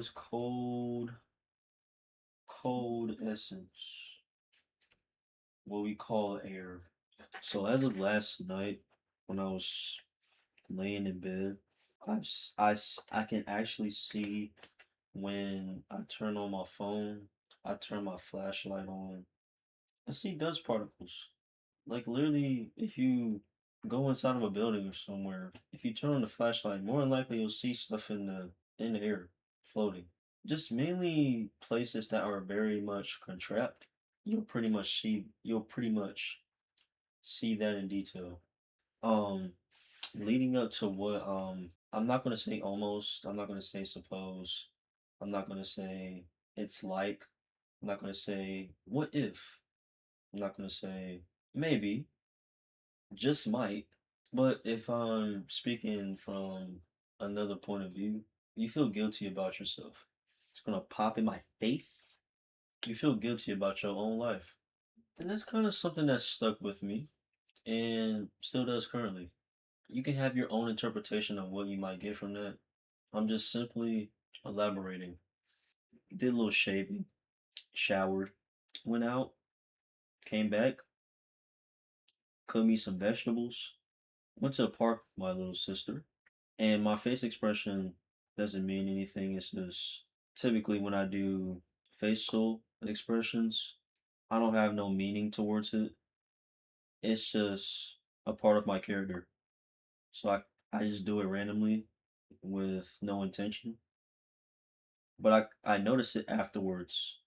This cold essence, what we call air. So as of last night, when I was laying in bed, I can actually see when I turn on my phone, I turn my flashlight on, I see dust particles. Like literally, if you go inside of a building or somewhere, if you turn on the flashlight, more than likely you'll see stuff in the air floating. Just mainly places that are very much contract. You'll pretty much see that in detail. Um, Leading up to what I'm not gonna say almost, I'm not gonna say suppose, I'm not gonna say it's like, I'm not gonna say what if, I'm not gonna say maybe, just might. But if I'm speaking from another point of view, you feel guilty about yourself. It's gonna pop in my face. You feel guilty about your own life. And that's kind of something that stuck with me and still does currently. You can have your own interpretation of what you might get from that. I'm just simply elaborating. Did a little shaving, showered, went out, came back, cooked me some vegetables, went to the park with my little sister, and my face expression doesn't mean anything. It's just typically when I do facial expressions, I don't have no meaning towards it. It's just a part of my character. So I just do it randomly with no intention. But I noticed it afterwards.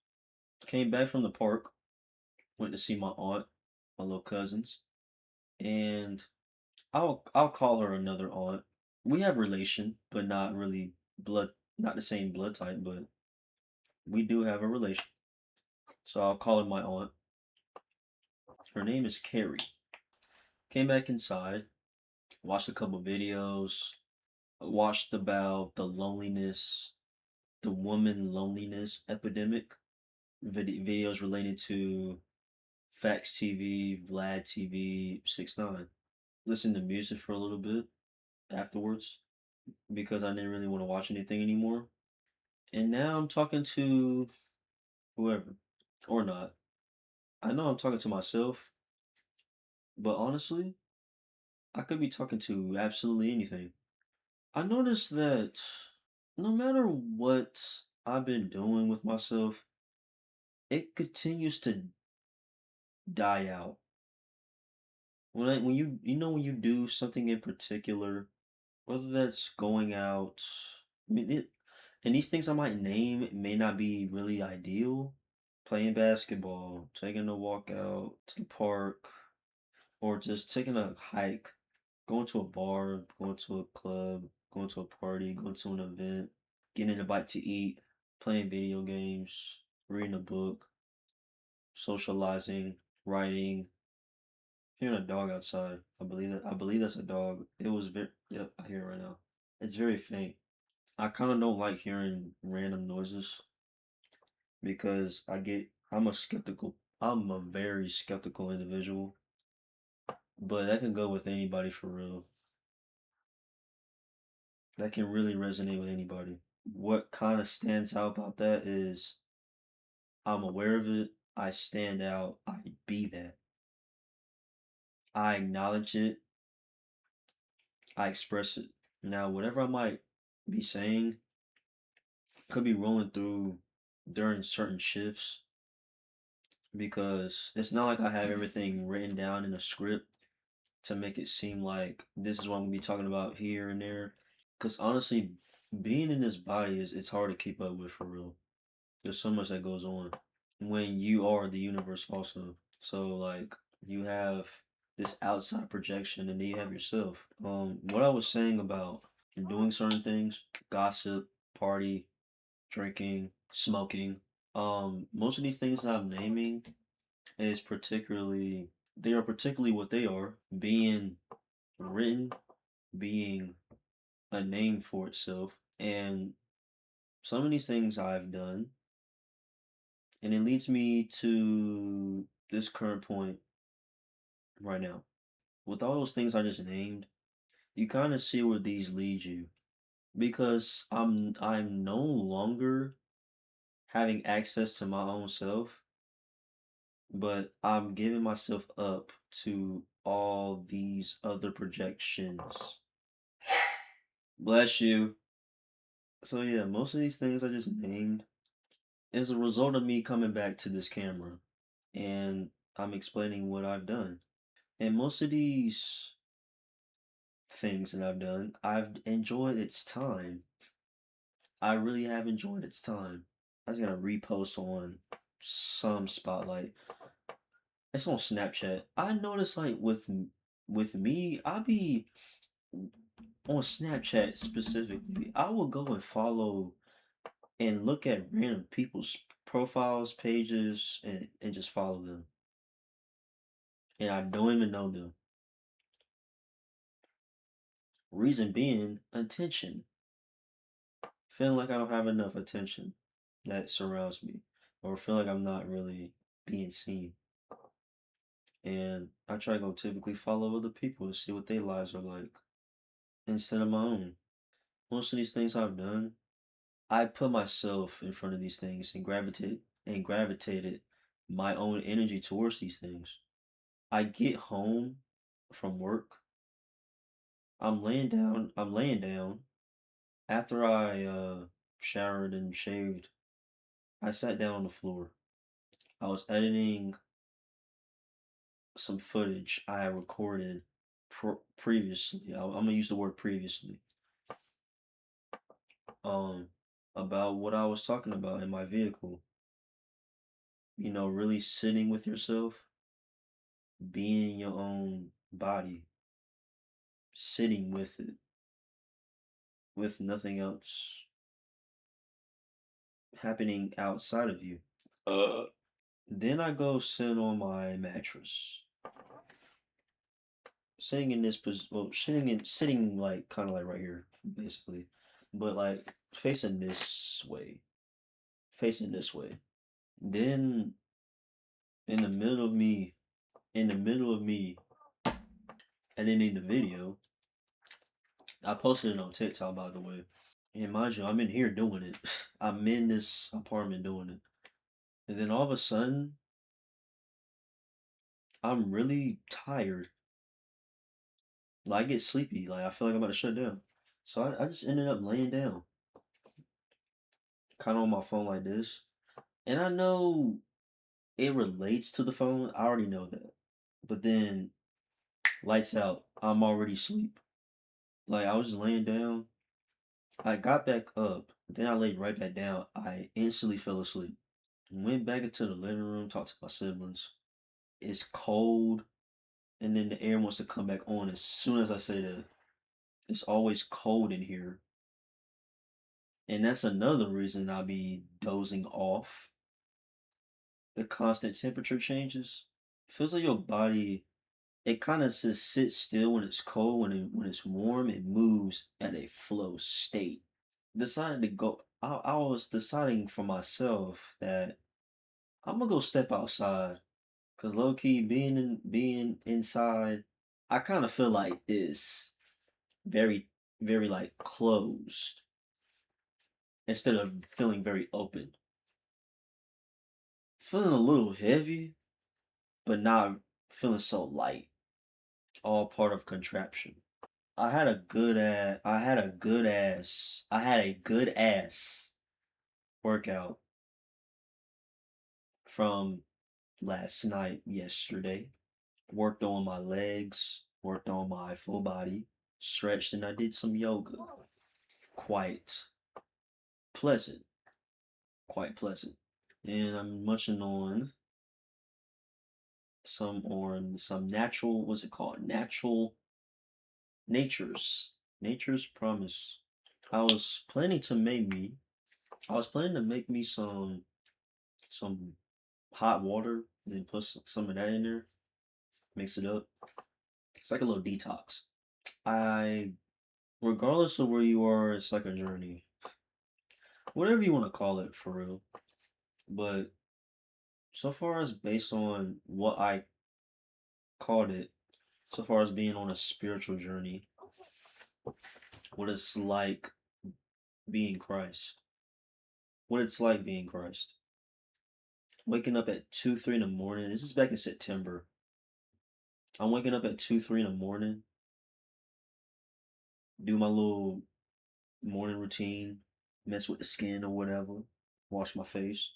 Came back from the park, went to see my aunt, my little cousins, and I'll call her another aunt. We have relation, but not really blood, not the same blood type, but we do have a relation. So I'll call her my aunt. Her name is Carrie. Came back inside, watched a couple videos, watched about the loneliness, the woman loneliness epidemic, videos related to Facts TV, Vlad TV, 6ix9ine. Listened to music for a little bit afterwards because I didn't really want to watch anything anymore. And now I'm talking to whoever or not. I know I'm talking to myself, but honestly, I could be talking to absolutely anything. I noticed that no matter what I've been doing with myself, it continues to die out. When when you do something in particular, whether that's going out, and these things I might name may not be really ideal. Playing basketball, taking a walk out to the park, or just taking a hike, going to a bar, going to a club, going to a party, going to an event, getting a bite to eat, playing video games, reading a book, socializing, writing, hearing a dog outside. I believe that's a dog. It was very yep, I hear it right now. It's very faint. I kind of don't like hearing random noises because I'm a very skeptical individual, but that can go with anybody for real. That can really resonate with anybody. What kind of stands out about that is I'm aware of it, I stand out, I be that. I acknowledge it, I express it. Now, whatever I might be saying could be rolling through during certain shifts because it's not like I have everything written down in a script to make it seem like this is what I'm gonna be talking about here and there. Because honestly, being in this body is it's hard to keep up with for real. There's so much that goes on when you are the universe also. So like you have this outside projection and then you have yourself. What I was saying about doing certain things, gossip, party, drinking, smoking. Most of these things that I'm naming is particularly they are particularly what they are, being written, being a name for itself. And some of these things I've done, and it leads me to this current point right now. With all those things I just named, you kind of see where these lead you. because I'm no longer having access to my own self, but I'm giving myself up to all these other projections. Bless you. So yeah, most of these things I just named is a result of me coming back to this camera and I'm explaining what I've done. And most of these things that I've done, I've enjoyed its time. I really have enjoyed its time. I just gotta repost on some spotlight. It's on Snapchat. I notice like with me, I be on Snapchat specifically. I will go and follow and look at random people's profiles, pages, and just follow them. And I don't even know them. Reason being, attention. Feeling like I don't have enough attention that surrounds me, or feel like I'm not really being seen. And I try to go typically follow other people to see what their lives are like instead of my own. Most of these things I've done, I put myself in front of these things and gravitated my own energy towards these things. I get home from work, I'm laying down after I showered and shaved. I sat down on the floor. I was editing some footage I had recorded previously. I'm gonna use the word previously. Um, about what I was talking about in my vehicle. You know, really sitting with yourself, being your own body, sitting with it, with nothing else happening outside of you. Then I go sit on my mattress, sitting in this well, sitting like kind of like right here, basically, but like facing this way. Then in the middle of me, in the middle of me editing the video, I posted it on TikTok by the way. And mind you, I'm in here doing it. I'm in this apartment doing it. And then all of a sudden, I'm really tired. Like I get sleepy. Like I feel like I'm about to shut down. So I just ended up laying down, kind of on my phone like this. And I know it relates to the phone. I already know that. But then lights out. I'm already asleep. Like I was just laying down. I got back up. Then I laid right back down. I instantly fell asleep. Went back into the living room, talked to my siblings. It's cold, and then the air wants to come back on as soon as I say that. It's always cold in here. And that's another reason I be dozing off. The constant temperature changes. Feels like your body, it kind of just sits still when it's cold. When it's warm, it moves at a flow state. Decided to go. I was deciding for myself that I'm gonna go step outside. Cause low key being inside, I kind of feel like this very very like closed instead of feeling very open. Feeling a little heavy, but not feeling so light. All part of contraption. I had a good ass workout from last night, yesterday. Worked on my legs, worked on my full body, stretched, and I did some yoga. Quite pleasant, quite pleasant. And I'm munching on some natural, what's it called? Nature's promise. I was planning to make me, I was planning to make me some hot water and then put some of that in there, mix it up. It's like a little detox. I, regardless of where you are, it's like a journey. Whatever you want to call it for real. But so far as based on what I called it, so far as being on a spiritual journey, what it's like being Christ. What it's like being Christ. Waking up at 2, 3 in the morning. This is back in September. I'm waking up at 2, 3 in the morning, do my little morning routine, mess with the skin or whatever, wash my face.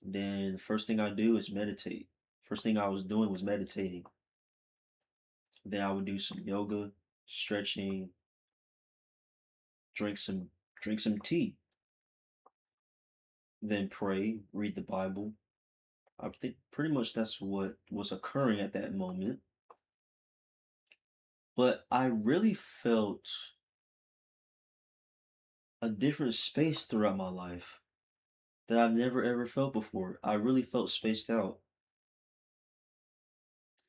Then first thing I do is meditate. First thing I was doing was meditating. Then I would do some yoga, stretching, drink some drink some tea, then pray, read the Bible. I think pretty much that's what was occurring at that moment. But I really felt a different space throughout my life that I've never ever felt before. I really felt spaced out.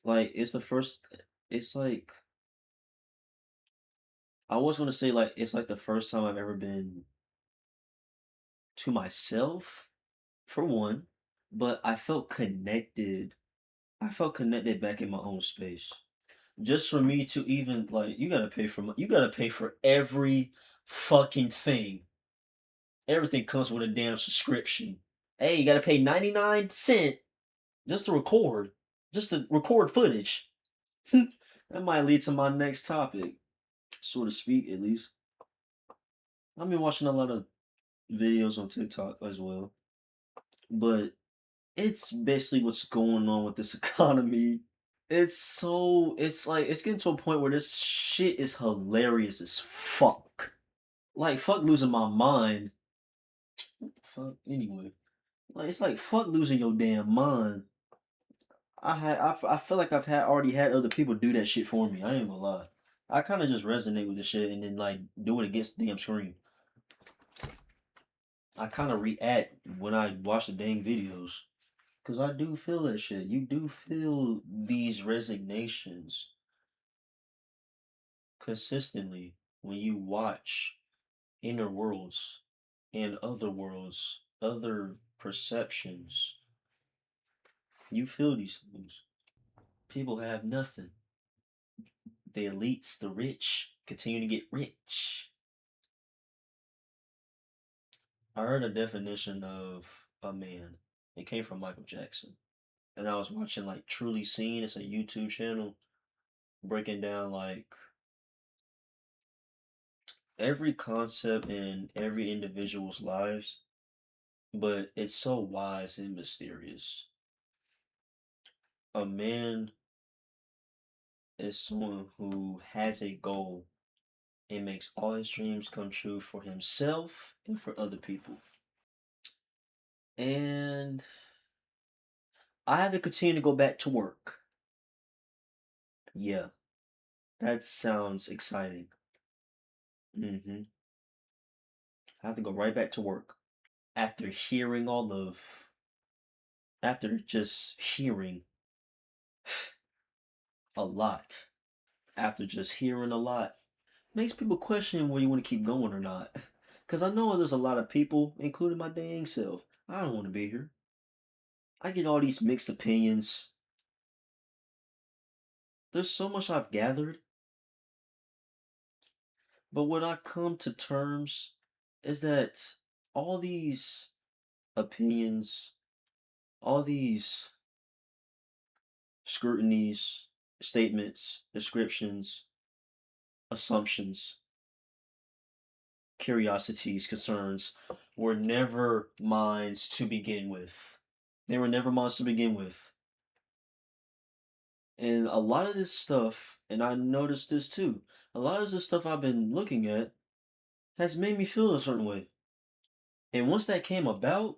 Like it's like I was gonna say like it's like the first time I've ever been to myself, for one, but I felt connected. I felt connected back in my own space. Just for me to even like you gotta pay for every fucking thing. Everything comes with a damn subscription. Hey, you gotta pay 99 cents just to record. Just to record footage. That might lead to my next topic, so to speak, at least. I've been watching a lot of videos on TikTok as well. But it's basically what's going on with this economy. It's like it's getting to a point where this shit is hilarious as fuck. Like fuck losing my mind. Fuck anyway. Like it's like fuck losing your damn mind. I feel like I've already had other people do that shit for me. I ain't gonna lie. I kind of just resonate with the shit and then like do it against the damn screen. I kind of react when I watch the dang videos. Cause I do feel that shit. You do feel these resignations consistently when you watch inner worlds and other worlds, other perceptions. You feel these things. People have nothing. The elites, the rich, continue to get rich. I heard a definition of a man. It came from Michael Jackson. And I was watching like Truly Seen. It's a YouTube channel breaking down like every concept in every individual's lives, but it's so wise and mysterious. A man is someone who has a goal and makes all his dreams come true for himself and for other people. And I have to continue to go back to work. Yeah, that sounds exciting. Mm-hmm. I have to go right back to work after hearing after just hearing a lot, after just hearing a lot, makes people question whether you want to keep going or not. Because I know there's a lot of people, including my dang self, I don't want to be here. I get all these mixed opinions. There's so much I've gathered, but what I come to terms is that all these opinions, all these scrutinies, statements, descriptions, assumptions, curiosities, concerns were never minds to begin with. They were never minds to begin with. And a lot of this stuff, and I noticed this too, a lot of this stuff I've been looking at has made me feel a certain way. And once that came about,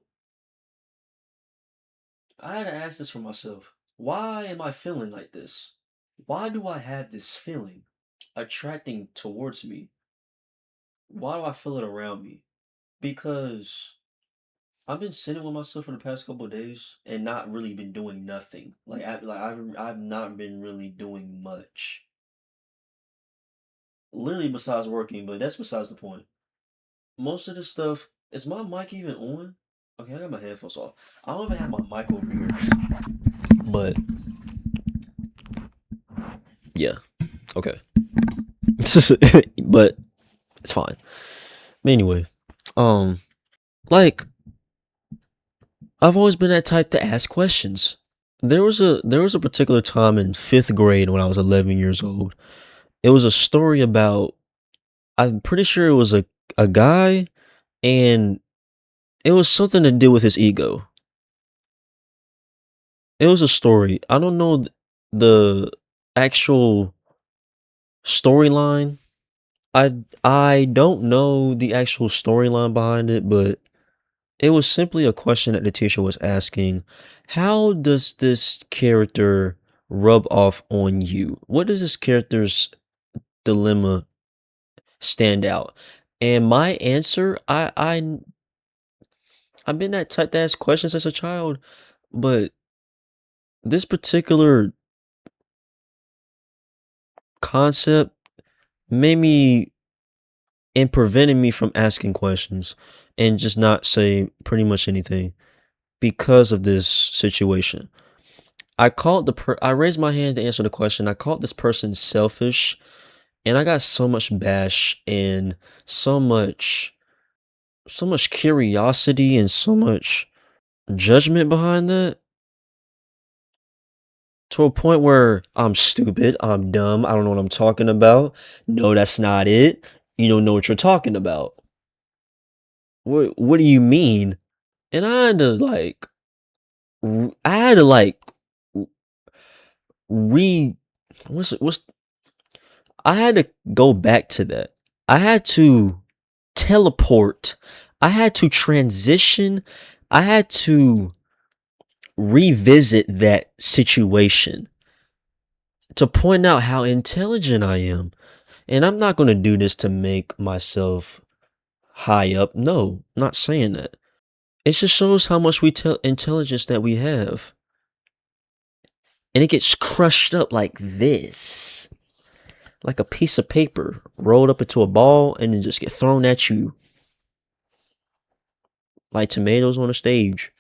I had to ask this for myself. Why am I feeling like this? Why do I have this feeling attracting towards me? Why do I feel it around me? Because I've been sitting with myself for the past couple of days and not really been doing nothing. I've not been really doing much. Literally besides working, but that's besides the point. Most of the stuff is my mic even on? Okay, I got my headphones off. I don't even have my mic over here. But yeah, okay. But it's fine. But anyway, Um, like I've always been that type to ask questions. There was a particular time in 5th grade when I was 11 years old. It was a story about, I'm pretty sure it was a guy, and it was something to do with his ego. It was a story. I don't know the actual storyline. I don't know the actual storyline behind it, but it was simply a question that the teacher was asking. How does this character rub off on you? What does this character's dilemma stand out? And my answer, I've been that type to ask questions as a child, but this particular concept made me and prevented me from asking questions and just not say pretty much anything because of this situation. I raised my hand to answer the question. I called this person selfish, and I got so much bash and so much so much curiosity and so much judgment behind that, to a point where I'm stupid, I'm dumb, I don't know what I'm talking about. No, that's not it. You don't know what you're talking about. What do you mean? And I had to like re what's I had to go back to that. I had to teleport. I had to transition. I had to revisit that situation to point out how intelligent I am. And I'm not going to do this to make myself high up. No, not saying that. It just shows how much we tell intelligence that we have. And it gets crushed up like this. Like a piece of paper rolled up into a ball and then just get thrown at you like tomatoes on a stage.